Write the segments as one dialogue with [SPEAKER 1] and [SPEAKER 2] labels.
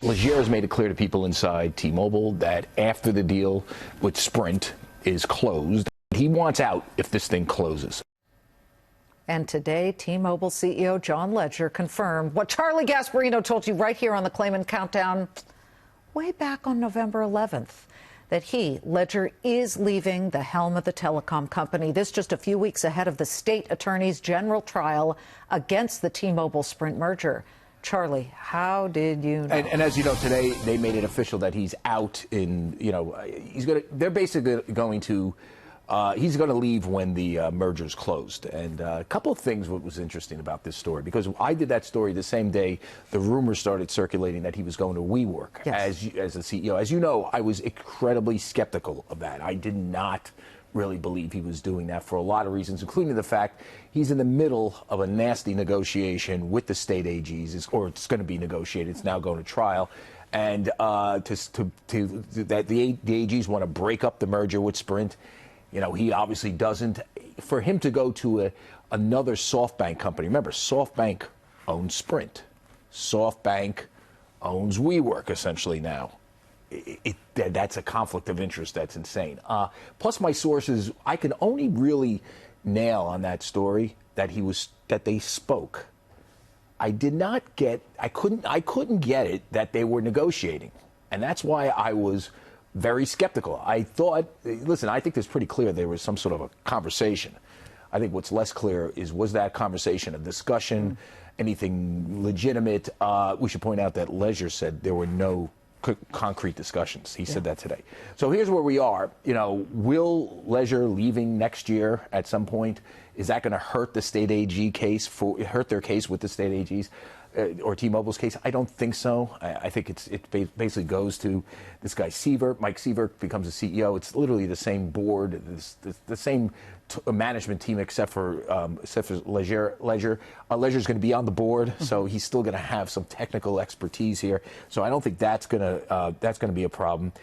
[SPEAKER 1] Legere has made it clear to people inside T-Mobile that after the deal with Sprint is closed, he wants out if this thing closes.
[SPEAKER 2] And today, T-Mobile CEO John Legere confirmed what Charlie Gasparino told you right here on the Claman Countdown way back on November 11th, that he, Legere, is leaving the helm of the telecom company. This just a few weeks ahead of the state attorney's general trial against the T-Mobile Sprint merger. Charlie, how did you know?
[SPEAKER 1] And as you know, today they made it official that he's out in, they're basically going to, he's going to leave when the merger's closed. And a couple of things what was interesting about this story, because I did that story the same day the rumors started circulating that he was going to WeWork as the CEO. As you know, I was incredibly skeptical of that. I did not really believe he was doing that for a lot of reasons, including the fact he's in the middle of a nasty negotiation with the state AGs, or it's going to be negotiated. It's now going to trial. And that the AGs want to break up the merger with Sprint. He obviously doesn't. For him to go to another SoftBank company, remember, SoftBank owns Sprint. SoftBank owns WeWork, essentially, now. That's a conflict of interest that's insane. Plus, my sources, I can only really nail on that story that they spoke. I couldn't get it that they were negotiating, and that's why I was very skeptical. I thought, listen, I think it's pretty clear there was some sort of a conversation. I think what's less clear is, was that conversation a discussion, anything legitimate? We should point out that Legere said there were no concrete discussions. He said that today. So here's where we are. Will Legere leaving next year at some point, is that going to hurt the state AG case, hurt their case with the state AGs? Or T-Mobile's case? I don't think so. I think it basically goes to this guy Sievert. Mike Sievert becomes a CEO. It's literally the same board, the same management team, except for Legere. Legere's going to be on the board, so he's still going to have some technical expertise here. So I don't think that's going to be a problem.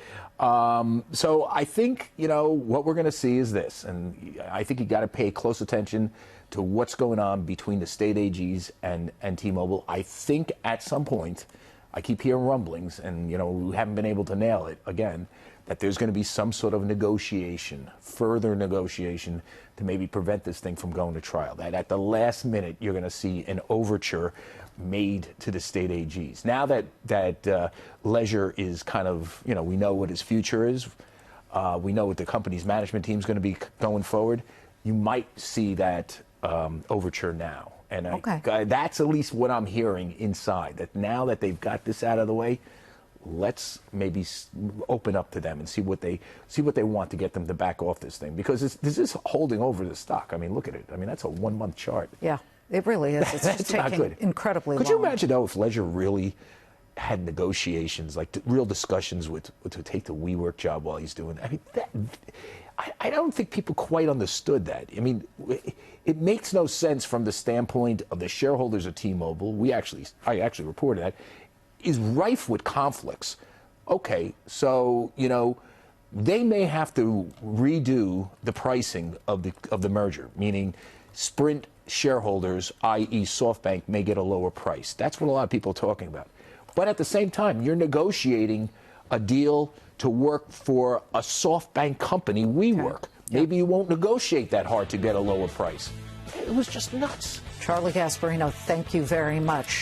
[SPEAKER 1] So I think what we're going to see is this, and I think you got to pay close attention to what's going on between the state AGs and T-Mobile. I think at some point, I keep hearing rumblings, and we haven't been able to nail it again, that there's going to be some sort of negotiation, further negotiation, to maybe prevent this thing from going to trial. That at the last minute, you're going to see an overture made to the state AGs. Now that Legere is kind of, we know what his future is. We know what the company's management team is going to be going forward. You might see that overture now. And that's at least what I'm hearing inside, that now that they've got this out of the way, let's maybe open up to them and see what they want to get them to back off this thing, because this is holding over the stock. I mean, look at it. I mean, that's a 1 month chart.
[SPEAKER 2] Yeah, it really is. It's just taking incredibly long.
[SPEAKER 1] Could you imagine, though, if Legere really had negotiations, like real discussions to take the WeWork job while he's doing that? I mean, I don't think people quite understood that. I mean, it makes no sense from the standpoint of the shareholders of T-Mobile. I actually reported that, is rife with conflicts. Okay, so, they may have to redo the pricing of the merger, meaning Sprint shareholders, i.e. SoftBank, may get a lower price. That's what a lot of people are talking about. But at the same time, you're negotiating a deal to work for a SoftBank company, WeWork. Maybe you won't negotiate that hard to get a lower price. It was just nuts.
[SPEAKER 2] Charlie Gasparino, thank you very much.